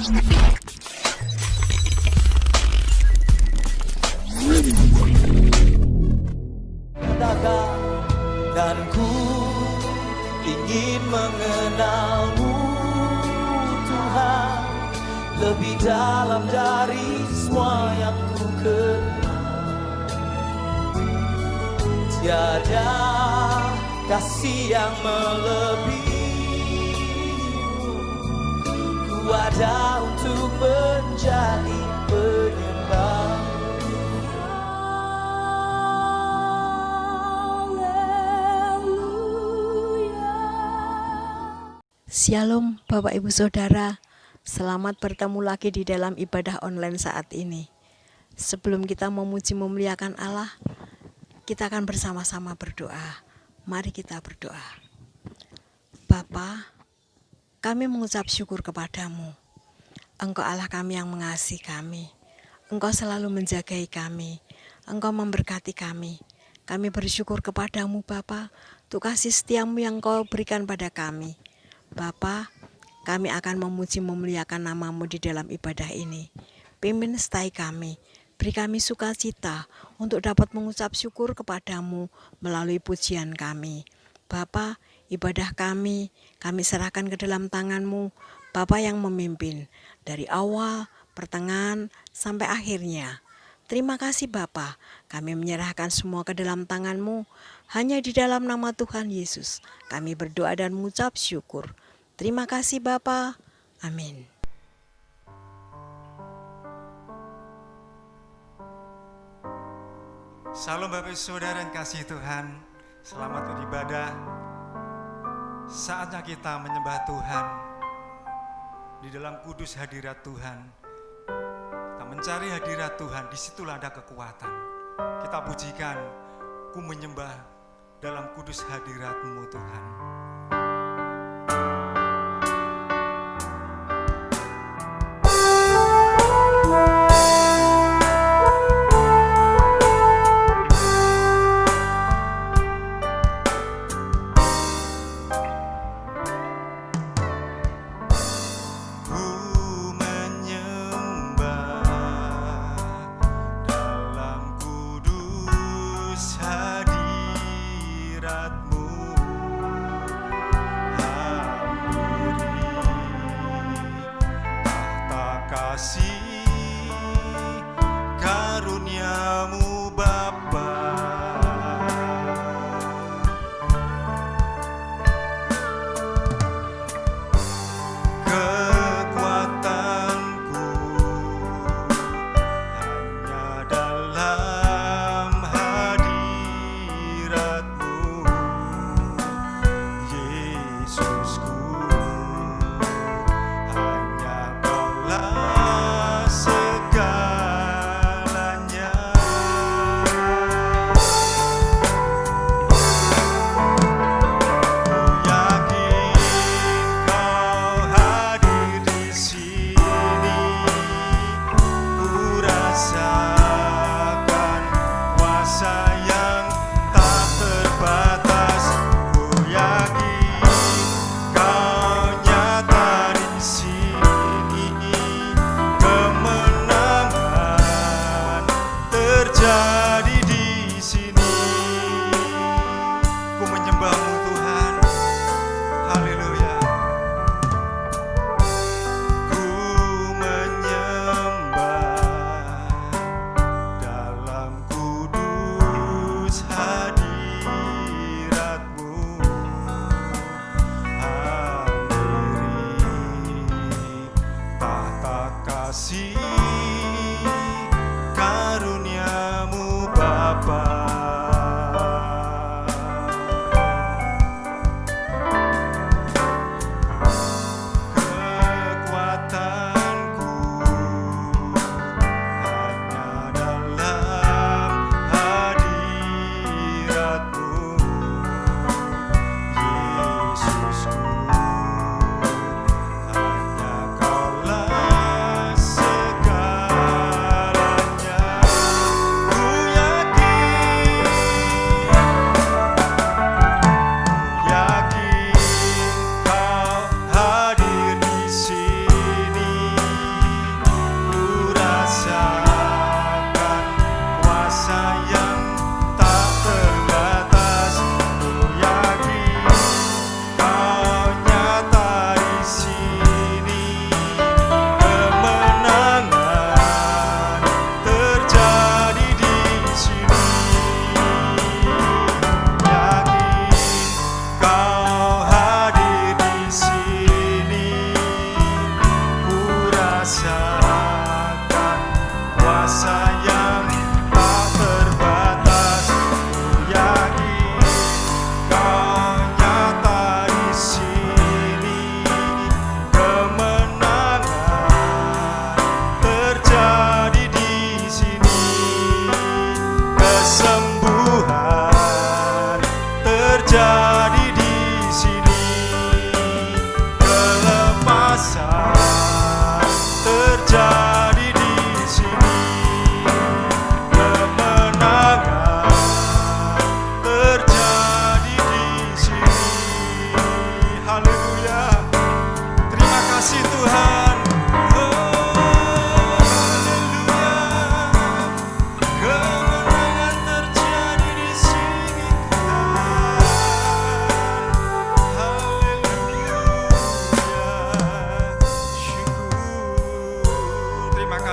Dan ku ingin mengenalmu Tuhan, lebih dalam dari semua yang ku kenal. Tiada kasih yang melebihimu, ku ada untuk menjadi penyembah. Shalom Bapak Ibu Saudara, selamat bertemu lagi di dalam ibadah online saat ini. Sebelum kita memuji memuliakan Allah, kita akan bersama-sama berdoa. Mari kita berdoa. Bapa, kami mengucap syukur kepadamu. Engkau Allah kami yang mengasihi kami. Engkau selalu menjagai kami. Engkau memberkati kami. Kami bersyukur kepadamu Bapa, untuk kasih setiamu yang Kau berikan pada kami. Bapa, kami akan memuji memuliakan namamu di dalam ibadah ini. Pimpin setai kami, beri kami sukacita untuk dapat mengucap syukur kepadamu melalui pujian kami. Bapa, ibadah kami serahkan ke dalam tanganmu. Bapa yang memimpin dari awal, pertengahan, sampai akhirnya. Terima kasih Bapa, kami menyerahkan semua ke dalam tanganmu. Hanya di dalam nama Tuhan Yesus kami berdoa dan mengucap syukur. Terima kasih Bapa. Amin. Salam Bapak Saudara yang kasih Tuhan. Selamat beribadah. Saatnya kita menyembah Tuhan. Di dalam kudus hadirat Tuhan, kita mencari hadirat Tuhan. Disitulah ada kekuatan. Kita pujikan, ku menyembah dalam kudus hadirat-Mu Tuhan.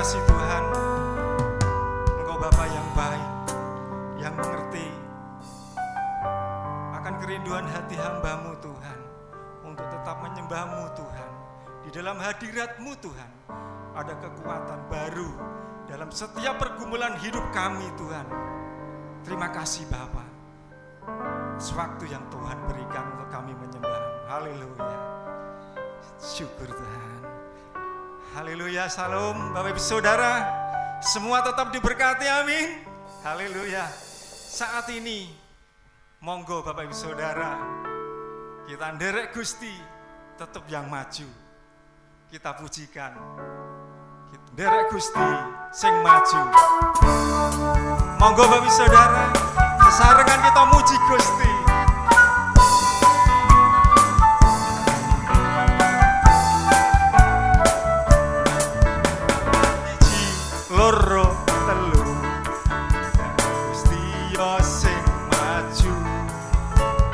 kasih Tuhan, Engkau Bapa yang baik, yang mengerti akan kerinduan hati hamba-Mu Tuhan, untuk tetap menyembah-Mu Tuhan. Di dalam hadirat-Mu Tuhan, ada kekuatan baru dalam setiap pergumulan hidup kami Tuhan. Terima kasih Bapa, sewaktu yang Tuhan berikan untuk kami menyembah. Haleluya, syukur Tuhan. Haleluya, salam Bapak Ibu Saudara, semua tetap diberkati, amin. Haleluya. Saat ini monggo Bapak Ibu Saudara, kita nderek Gusti tetap yang maju. Kita pujikan, kita nderek Gusti sing maju. Monggo Bapak Ibu Saudara, sesarengan kita muji Gusti. Loro telu Gusti yo sing maju,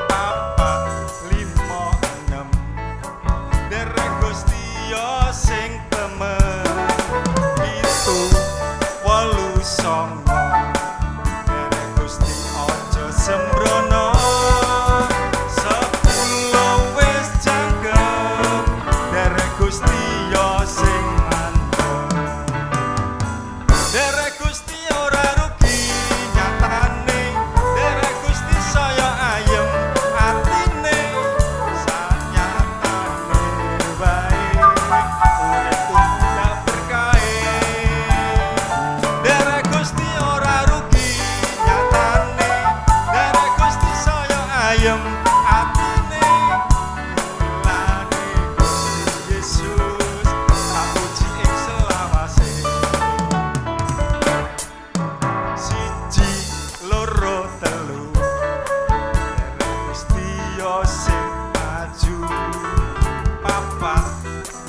papat limo enem derek Gusti yo sing temen, pitu wolu songo derek Gusti ojo sembrono, 10 wis jangkep derek Gusti yo sing derek Gusti ora rugi nyatane, derek Gusti saya ayem atine, sanyatane bae uripku ndak berkae. Derek Gusti ora rugi nyatane, derek Gusti saya ayem atine, mulane Gusti Yesus tak puji ing selawase. Siji loro telu derek Gusti yo sing maju, papat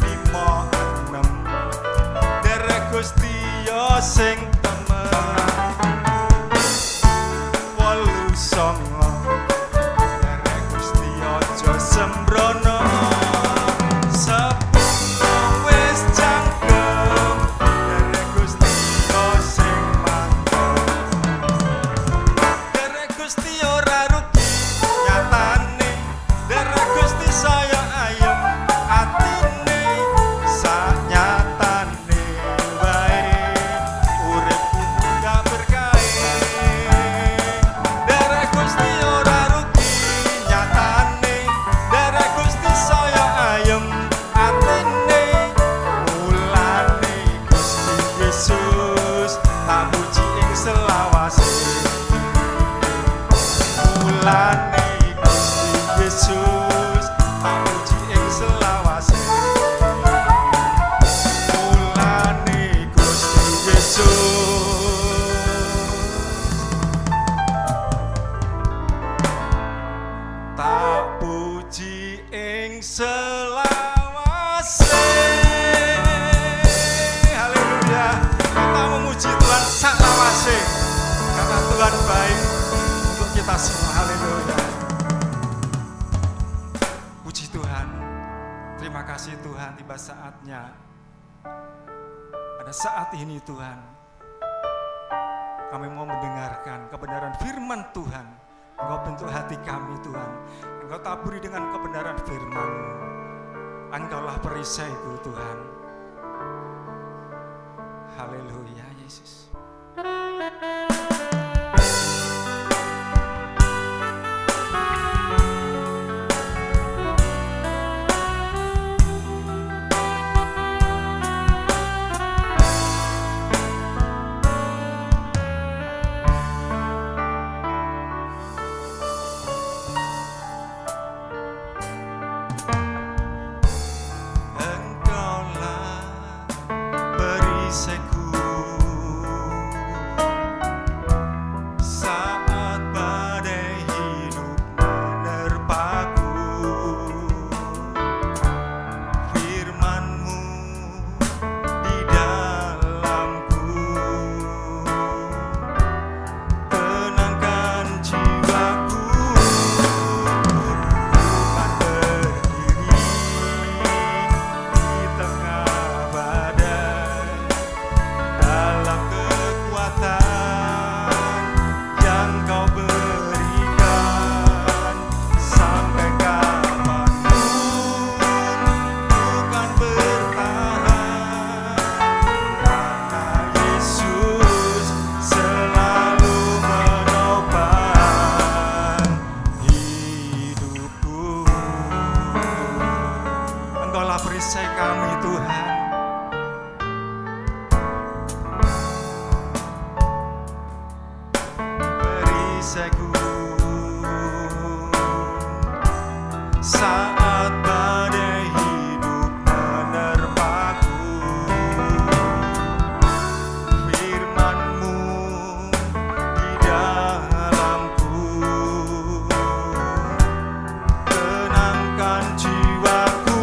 limo enem derek Gusti yo sing temen, wolu songo derek Gusti ojo sembrono, 10 wis jangkep derek Gusti yo sing derek Gusti ora rugi nyatane, derek Gusti saya ayem atine, sanyatane bae uripku ndak berkae. Derek Gusti ora rugi nyatane, derek Gusti saya ayem atine, mulane Gusti Yesus tak puji ing selawase. Mulane Gusti Yesus tak puji ing selawase. Mulane Gusti Yesus tak puji ing selawase. Haleluya, kita memuji Tuhan selawase karena Tuhan baik untuk kita semua. Haleluya. Puji Tuhan. Terima kasih Tuhan, tiba saatnya. Pada saat ini Tuhan, kami mau mendengarkan kebenaran firman Tuhan. Engkau bentuk hati kami Tuhan. Engkau taburi dengan kebenaran firman-Mu. Engkaulah perisaiku Tuhan. Haleluya Yesus. Engkaulah perisaiku, kasih kami Tuhan. Perisaiku saat badai hidup menerpaku, firman-Mu di dalamku, tenangkan jiwaku.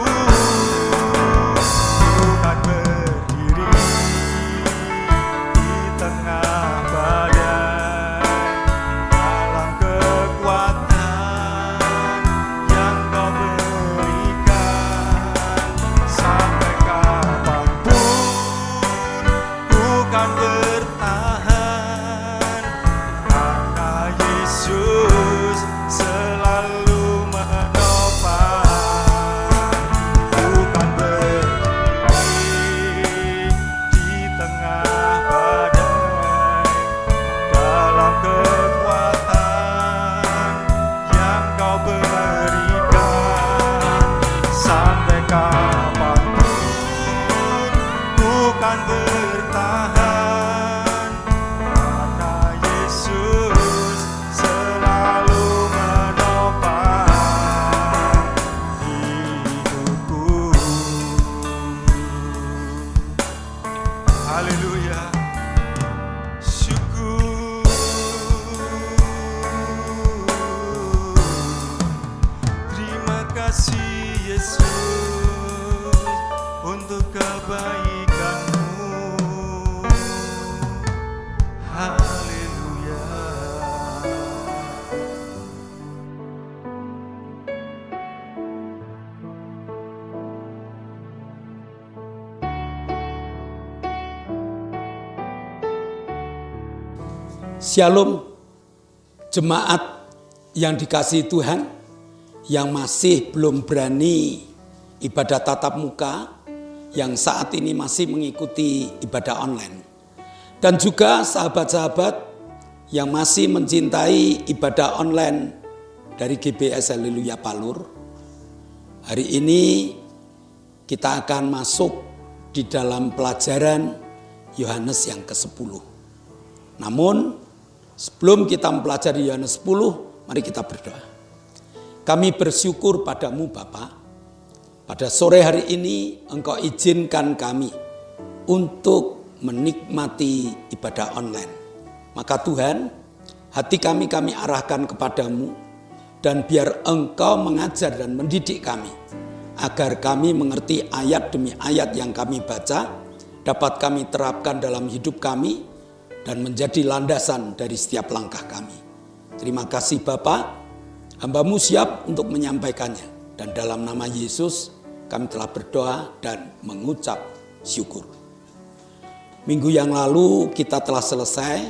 Bukan berdiri di tengah badai, dalam kekuatan yang Kau berikan. Sampai kapanpun bukan bertahan, karena Yesus selalu menopang. Bukan berdiri di tengah badai, dalam kekuatan yang Kau berikan. Sampai kapanpun bukan bertahan, karena Yesus selalu menopang hidupku. Haleluya, syukur. Terima kasih Yesus untuk kebaikan-Mu. Haleluya. Shalom, jemaat yang dikasihi Tuhan, yang masih belum berani ibadah tatap muka, yang saat ini masih mengikuti ibadah online. Dan juga sahabat-sahabat yang masih mencintai ibadah online dari GBS Haleluya Palur. Hari ini kita akan masuk di dalam pelajaran Yohanes yang ke-10. Namun sebelum kita mempelajari Yohanes 10, mari kita berdoa. Kami bersyukur padamu Bapa, pada sore hari ini Engkau izinkan kami untuk menikmati ibadah online. Maka Tuhan, hati kami arahkan kepadamu, dan biar Engkau mengajar dan mendidik kami, agar kami mengerti ayat demi ayat yang kami baca, dapat kami terapkan dalam hidup kami, dan menjadi landasan dari setiap langkah kami. Terima kasih Bapa, hamba-Mu siap untuk menyampaikannya. Dan dalam nama Yesus kami telah berdoa dan mengucap syukur. Minggu yang lalu kita telah selesai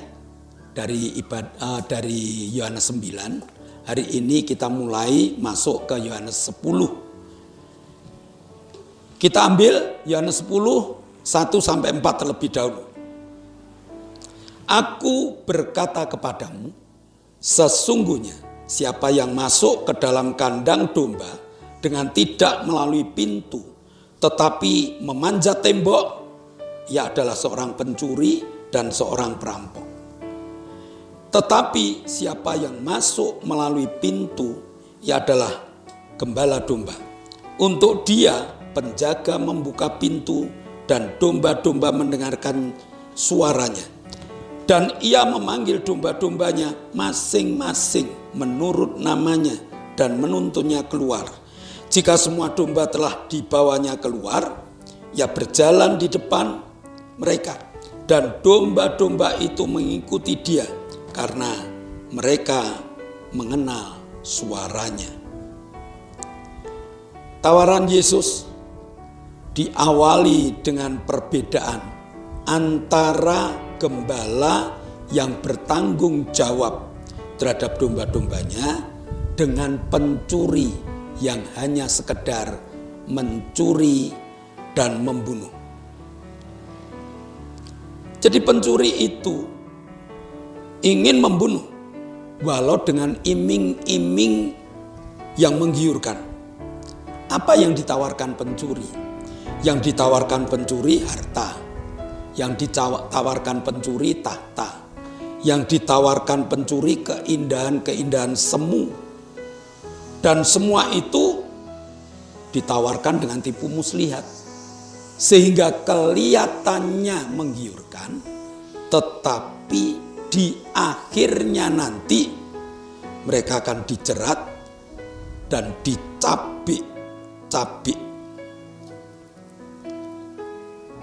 dari Yohanes 9. Hari ini kita mulai masuk ke Yohanes 10. Kita ambil Yohanes 10, 1-4 terlebih dahulu. Aku berkata kepadamu, sesungguhnya siapa yang masuk ke dalam kandang domba dengan tidak melalui pintu, tetapi memanjat tembok, ia adalah seorang pencuri dan seorang perampok. Tetapi siapa yang masuk melalui pintu, ia adalah gembala domba. Untuk dia penjaga membuka pintu dan domba-domba mendengarkan suaranya. Dan ia memanggil domba-dombanya masing-masing menurut namanya dan menuntunnya keluar. Jika semua domba telah dibawanya keluar, ia berjalan di depan mereka. Dan domba-domba itu mengikuti dia karena mereka mengenal suaranya. Tawaran Yesus diawali dengan perbedaan antara gembala yang bertanggung jawab terhadap domba-dombanya dengan pencuri yang hanya sekedar mencuri dan membunuh. Jadi pencuri itu ingin membunuh walau dengan iming-iming yang menggiurkan. Apa yang ditawarkan pencuri? Yang ditawarkan pencuri harta, yang ditawarkan pencuri tahta, yang ditawarkan pencuri keindahan-keindahan semu. Dan semua itu ditawarkan dengan tipu muslihat. Sehingga kelihatannya menggiurkan, tetapi di akhirnya nanti mereka akan dijerat dan dicabik-cabik.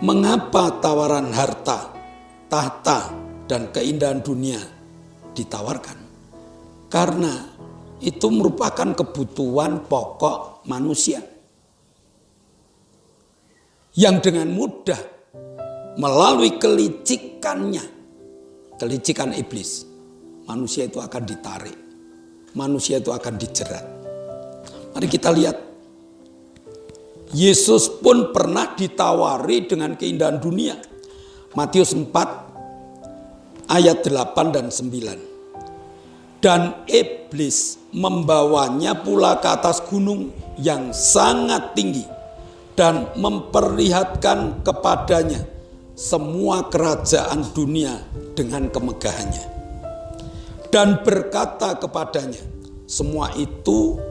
Mengapa tawaran harta, tahta, dan keindahan dunia ditawarkan? Karena itu merupakan kebutuhan pokok manusia yang dengan mudah melalui kelicikannya, kelicikan iblis, manusia itu akan ditarik, manusia itu akan dijerat. Mari kita lihat, Yesus pun pernah ditawari dengan keindahan dunia. Matius 4 ayat 8 dan 9. Dan iblis membawanya pula ke atas gunung yang sangat tinggi dan memperlihatkan kepadanya semua kerajaan dunia dengan kemegahannya. Dan berkata kepadanya, semua itu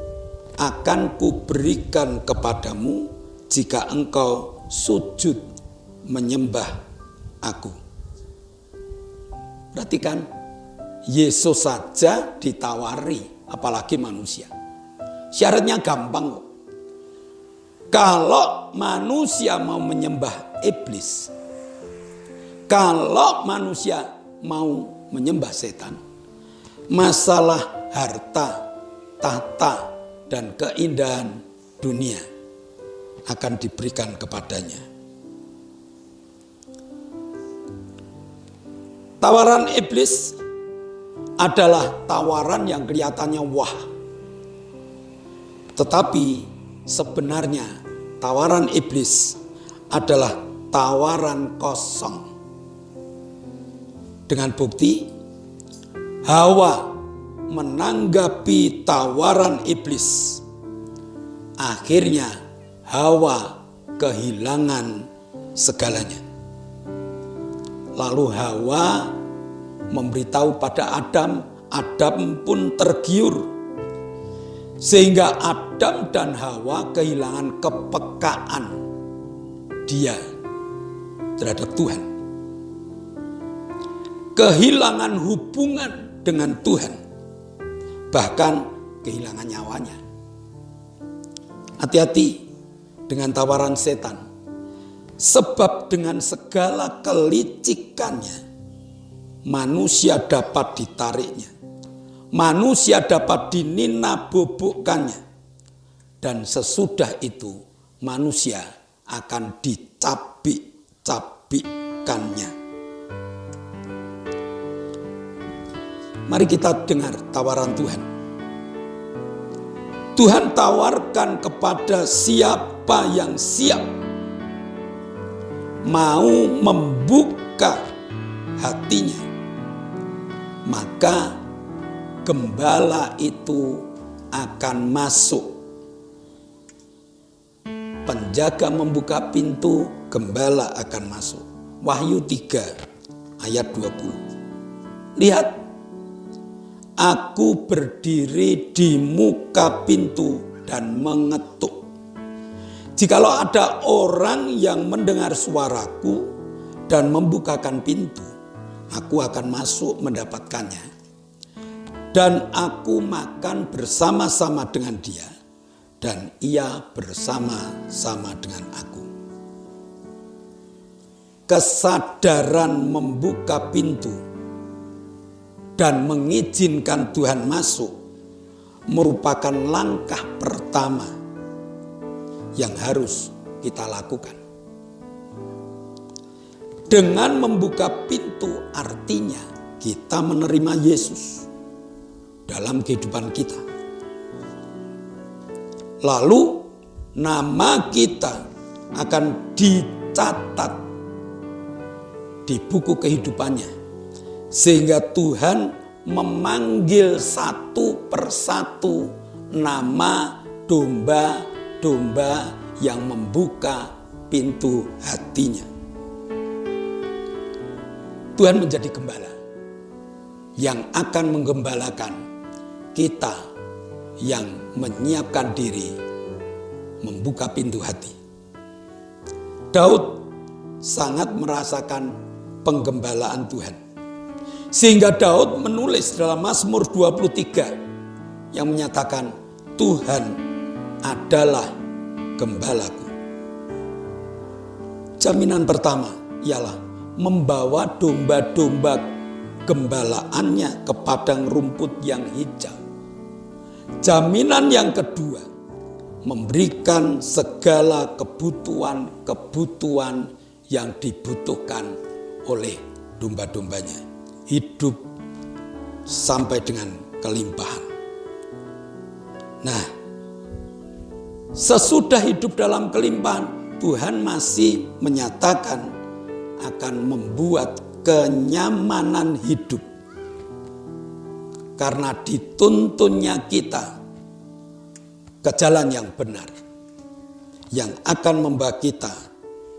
akan kuberikan kepadamu jika engkau sujud menyembah aku. Perhatikan, Yesus saja ditawari, apalagi manusia. Syaratnya gampang kok. Kalau manusia mau menyembah iblis, kalau manusia mau menyembah setan, masalah harta, tahta, dan keindahan dunia akan diberikan kepadanya. Tawaran iblis adalah tawaran yang kelihatannya wah. Tetapi sebenarnya tawaran iblis adalah tawaran kosong. Dengan bukti Hawa menanggapi tawaran iblis. Akhirnya Hawa kehilangan segalanya. Lalu Hawa memberitahu pada Adam, Adam pun tergiur. Sehingga Adam dan Hawa kehilangan kepekaan dia terhadap Tuhan. Kehilangan hubungan dengan Tuhan. Bahkan kehilangan nyawanya. Hati-hati dengan tawaran setan. Sebab dengan segala kelicikannya, manusia dapat ditariknya. Manusia dapat dininabobokkannya. Dan sesudah itu manusia akan dicabik-cabikkannya. Mari kita dengar tawaran Tuhan. Tuhan tawarkan kepada siapa yang siap mau membuka hatinya, maka gembala itu akan masuk. Penjaga membuka pintu, gembala akan masuk. Wahyu 3 ayat 20. Lihat, aku berdiri di muka pintu dan mengetuk. Jikalau ada orang yang mendengar suaraku dan membukakan pintu, aku akan masuk mendapatkannya. Dan aku makan bersama-sama dengan dia, dan ia bersama-sama dengan aku. Kesadaran membuka pintu dan mengizinkan Tuhan masuk merupakan langkah pertama yang harus kita lakukan. Dengan membuka pintu artinya kita menerima Yesus dalam kehidupan kita. Lalu nama kita akan dicatat di buku kehidupannya. Sehingga Tuhan memanggil satu persatu nama domba-domba yang membuka pintu hatinya. Tuhan menjadi gembala yang akan menggembalakan kita yang menyiapkan diri membuka pintu hati. Daud sangat merasakan penggembalaan Tuhan. Sehingga Daud menulis dalam Mazmur 23 yang menyatakan Tuhan adalah gembalaku. Jaminan pertama ialah membawa domba-domba gembalaannya ke padang rumput yang hijau. Jaminan yang kedua, memberikan segala kebutuhan yang dibutuhkan oleh domba-dombanya. Hidup sampai dengan kelimpahan. Nah, sesudah hidup dalam kelimpahan, Tuhan masih menyatakan akan membuat kenyamanan hidup. Karena dituntunnya kita ke jalan yang benar, yang akan membawa kita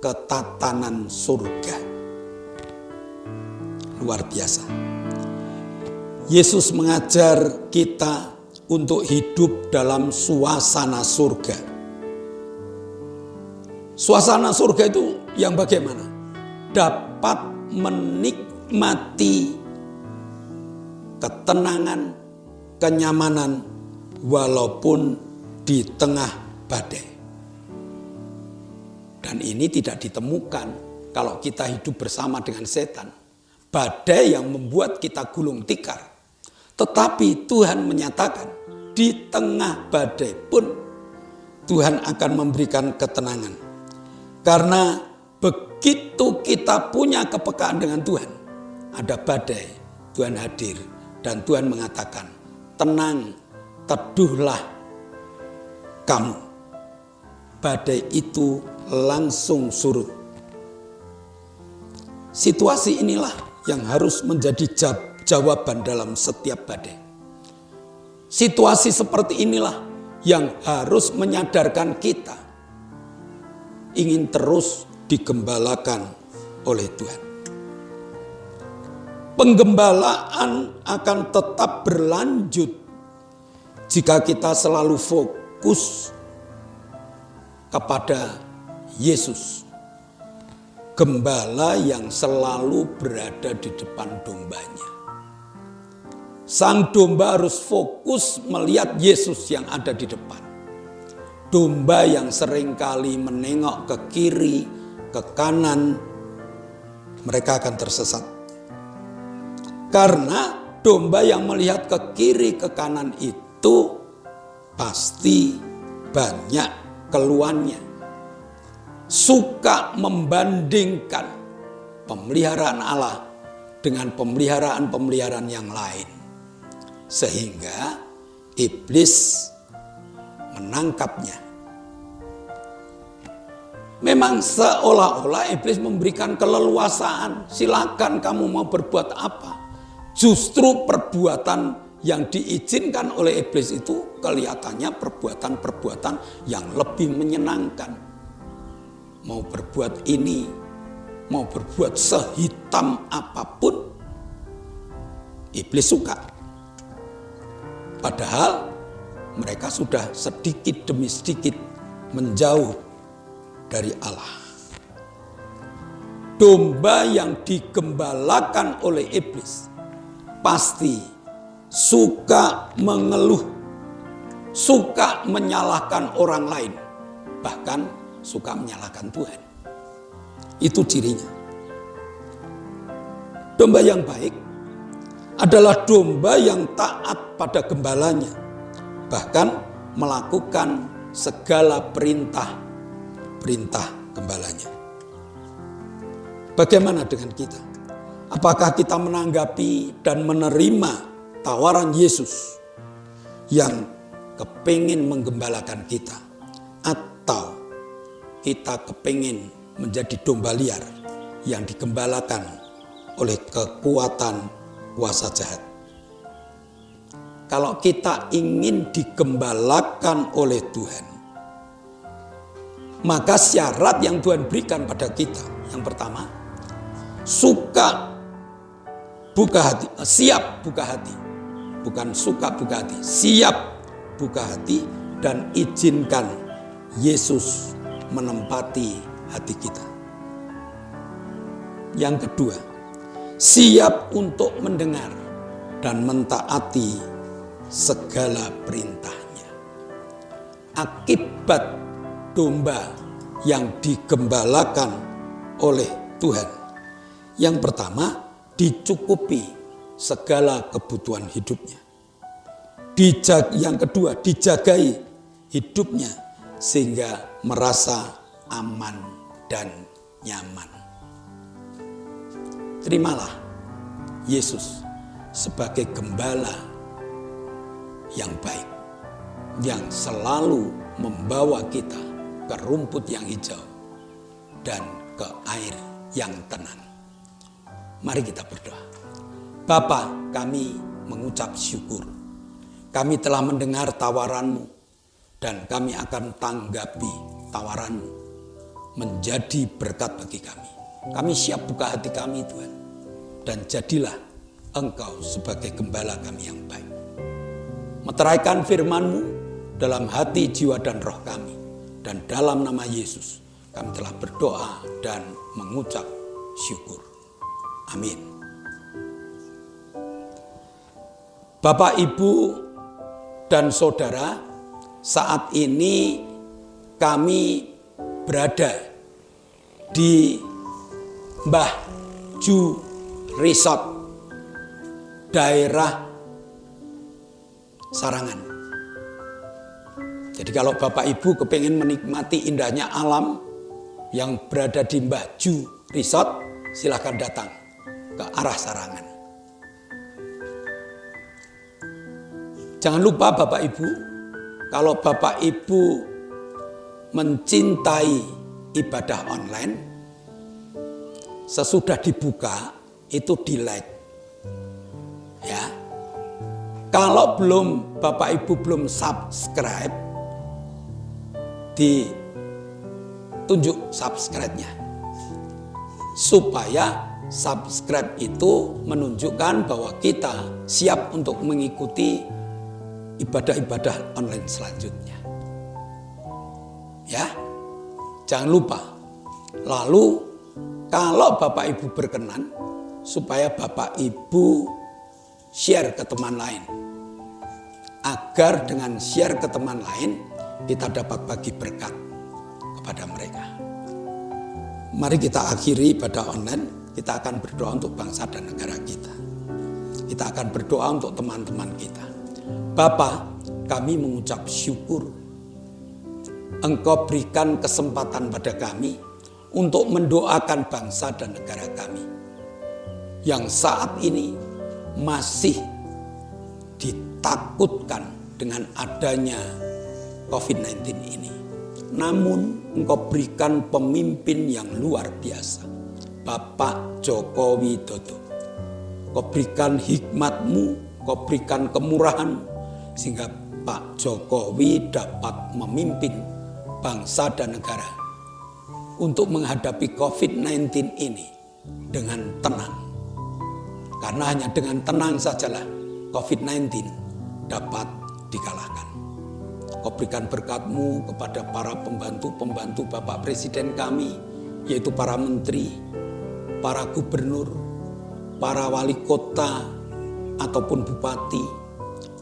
ke tatanan surga. Luar biasa. Yesus mengajar kita untuk hidup dalam suasana surga. Suasana surga itu yang bagaimana? Dapat menikmati ketenangan, kenyamanan, walaupun di tengah badai. Dan ini tidak ditemukan kalau kita hidup bersama dengan setan. Badai yang membuat kita gulung tikar. Tetapi Tuhan menyatakan di tengah badai pun Tuhan akan memberikan ketenangan. Karena begitu kita punya kepekaan dengan Tuhan, ada badai, Tuhan hadir. Dan Tuhan mengatakan, tenang, teduhlah kamu. Badai itu langsung surut. Situasi inilah yang harus menjadi jawaban dalam setiap badai. Situasi seperti inilah yang harus menyadarkan kita ingin terus digembalakan oleh Tuhan. Penggembalaan akan tetap berlanjut jika kita selalu fokus kepada Yesus, gembala yang selalu berada di depan dombanya. Sang domba harus fokus melihat Yesus yang ada di depan. Domba yang seringkali menengok ke kiri, ke kanan, mereka akan tersesat. Karena domba yang melihat ke kiri, ke kanan itu pasti banyak keluhannya. Suka membandingkan pemeliharaan Allah dengan pemeliharaan-pemeliharaan yang lain. Sehingga iblis menangkapnya. Memang seolah-olah iblis memberikan keleluasaan. Silakan kamu mau berbuat apa. Justru perbuatan yang diizinkan oleh iblis itu kelihatannya perbuatan-perbuatan yang lebih menyenangkan. Mau berbuat ini, mau berbuat sehitam apapun, iblis suka. Padahal mereka sudah sedikit demi sedikit menjauh dari Allah. Domba yang digembalakan oleh iblis pasti suka mengeluh, suka menyalahkan orang lain, bahkan suka menyalahkan Tuhan. Itu cirinya. Domba yang baik adalah domba yang taat pada gembalanya, bahkan melakukan segala perintah gembalanya. Bagaimana dengan kita? Apakah kita menanggapi dan menerima tawaran Yesus yang kepingin menggembalakan kita? Atau kita kepingin menjadi domba liar yang digembalakan oleh kekuatan kuasa jahat? Kalau kita ingin digembalakan oleh Tuhan, Maka syarat yang Tuhan berikan pada kita, yang pertama, suka buka hati, siap buka hati. Bukan suka buka hati, siap buka hati dan izinkan Yesus menempati hati kita. Yang kedua, siap untuk mendengar dan mentaati segala perintahnya. Akibat domba yang digembalakan oleh Tuhan. Yang pertama, dicukupi segala kebutuhan hidupnya. Yang kedua, dijagai hidupnya sehingga merasa aman dan nyaman. Terimalah Yesus sebagai gembala yang baik, yang selalu membawa kita ke rumput yang hijau dan ke air yang tenang. Mari kita berdoa. Bapa, kami mengucap syukur. Kami telah mendengar tawaran-Mu dan kami akan tanggapi tawaran-Mu menjadi berkat bagi kami. Kami siap buka hati kami, Tuhan. Dan jadilah Engkau sebagai gembala kami yang baik. Meteraikan firman-Mu dalam hati, jiwa, dan roh kami. Dan dalam nama Yesus, kami telah berdoa dan mengucap syukur. Amin. Bapak, Ibu, dan Saudara, saat ini kami berada di Mbah Ju Resort, daerah Sarangan. Jadi kalau Bapak Ibu kepingin menikmati indahnya alam yang berada di Mbah Ju Resort, silahkan datang ke arah Sarangan. Jangan lupa Bapak Ibu, kalau Bapak Ibu mencintai ibadah online, sesudah dibuka itu di like. Ya. Kalau Bapak Ibu belum subscribe, ditunjuk subscribe-nya. Supaya subscribe itu menunjukkan bahwa kita siap untuk mengikuti ibadah-ibadah online selanjutnya. Ya, jangan lupa. Lalu kalau Bapak Ibu berkenan, supaya Bapak Ibu share ke teman lain. Agar dengan share ke teman lain, kita dapat bagi berkat kepada mereka. Mari kita akhiri ibadah online. Kita akan berdoa untuk bangsa dan negara kita. Kita akan berdoa untuk teman-teman kita. Bapa, kami mengucap syukur. Engkau berikan kesempatan pada kami untuk mendoakan bangsa dan negara kami yang saat ini masih ditakutkan dengan adanya COVID-19 ini. Namun Engkau berikan pemimpin yang luar biasa, Bapak Joko Widodo. Engkau berikan hikmat-Mu, Engkau berikan kemurahan-Mu, sehingga Pak Jokowi dapat memimpin bangsa dan negara untuk menghadapi COVID-19 ini dengan tenang. Karena hanya dengan tenang sajalah COVID-19 dapat dikalahkan. Kau berikan berkat-Mu kepada para pembantu-pembantu Bapak Presiden kami, yaitu para menteri, para gubernur, para wali kota ataupun bupati,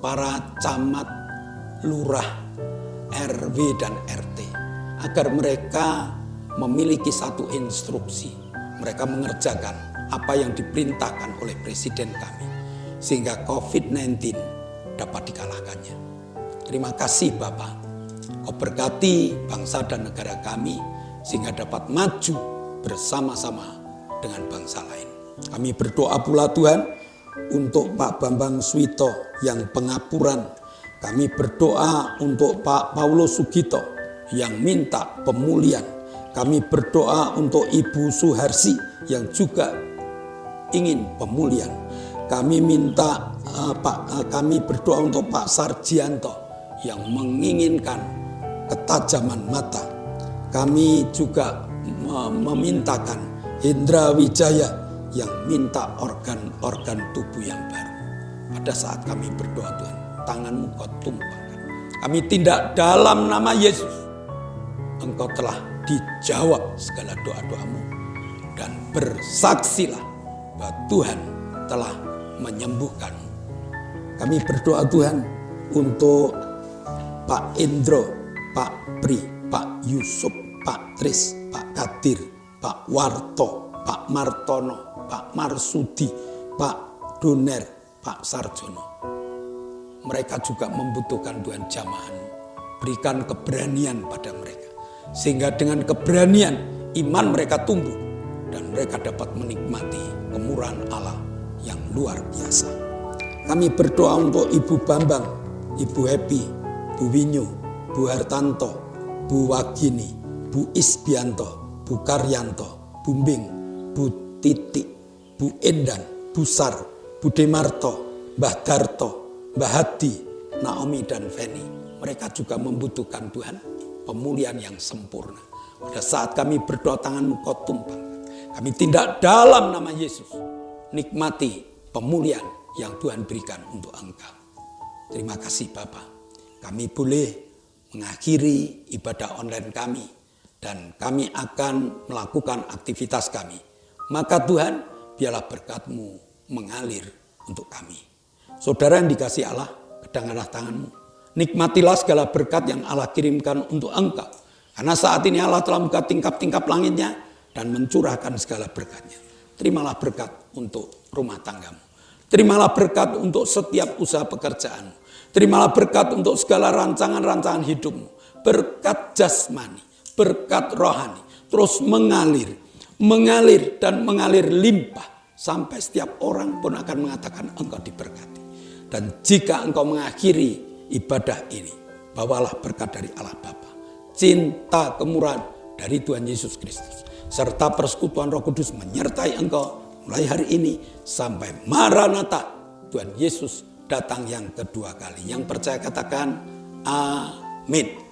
para camat, lurah, RW dan RT, agar mereka memiliki satu instruksi. Mereka mengerjakan apa yang diperintahkan oleh Presiden kami, sehingga COVID-19 dapat dikalahkannya. Terima kasih Bapak, Kau berkati bangsa dan negara kami, sehingga dapat maju bersama-sama dengan bangsa lain. Kami berdoa pula Tuhan, untuk Pak Bambang Suwito yang pengapuran. Kami berdoa untuk Pak Paulus Sugito yang minta pemulihan. Kami berdoa untuk Ibu Suharsi yang juga ingin pemulihan. Kami berdoa untuk Pak Sarjianto yang menginginkan ketajaman mata. Kami juga memintakan Hendra Wijaya yang minta organ-organ tubuh yang baru. Pada saat kami berdoa, Tuhan, tangan-Mu Kau tumpahkan. Kami tindak dalam nama Yesus. Engkau telah dijawab segala doa-doa-Mu. Dan bersaksilah bahwa Tuhan telah menyembuhkan-Mu. Kami berdoa, Tuhan, untuk Pak Indro, Pak Pri, Pak Yusuf, Pak Tris, Pak Kadir, Pak Warto, Pak Martono, Pak Marsudi, Pak Doner, Pak Sarjono. Mereka juga membutuhkan Tuhan jamaah-Mu. Berikan keberanian pada mereka. Sehingga dengan keberanian iman mereka tumbuh. Dan mereka dapat menikmati kemurahan Allah yang luar biasa. Kami berdoa untuk Ibu Bambang, Ibu Happy, Bu Winyu, Bu Hartanto, Bu Wagini, Bu Isbianto, Bu Karyanto, Bu Mbing, Bu Titik, Bu Endan, Bu Sar, Bu Demarto, Mbah Darto, Mbah Hadi, Naomi dan Feni. Mereka juga membutuhkan Tuhan pemulihan yang sempurna. Pada saat kami berdoa, tangan-Mu Kau tumpahkan. Kami tindak dalam nama Yesus. Nikmati pemulihan yang Tuhan berikan untuk Engkau. Terima kasih Bapa. Kami boleh mengakhiri ibadah online kami. Dan kami akan melakukan aktivitas kami. Maka Tuhan, biarlah berkat-Mu mengalir untuk kami. Saudara yang dikasihi Allah, pedanglah tangan-Mu. Nikmatilah segala berkat yang Allah kirimkan untuk engkau. Karena saat ini Allah telah membuka tingkap-tingkap langitnya dan mencurahkan segala berkatnya. Terimalah berkat untuk rumah tanggamu. Terimalah berkat untuk setiap usaha pekerjaanmu. Terimalah berkat untuk segala rancangan-rancangan hidupmu. Berkat jasmani, berkat rohani. Terus mengalir dan mengalir limpah. Sampai setiap orang pun akan mengatakan engkau diberkati. Dan jika engkau mengakhiri ibadah ini, bawalah berkat dari Allah Bapa, cinta kemurahan dari Tuhan Yesus Kristus, serta persekutuan Roh Kudus menyertai engkau mulai hari ini sampai Maranatha, Tuhan Yesus datang yang kedua kali. Yang percaya katakan amin.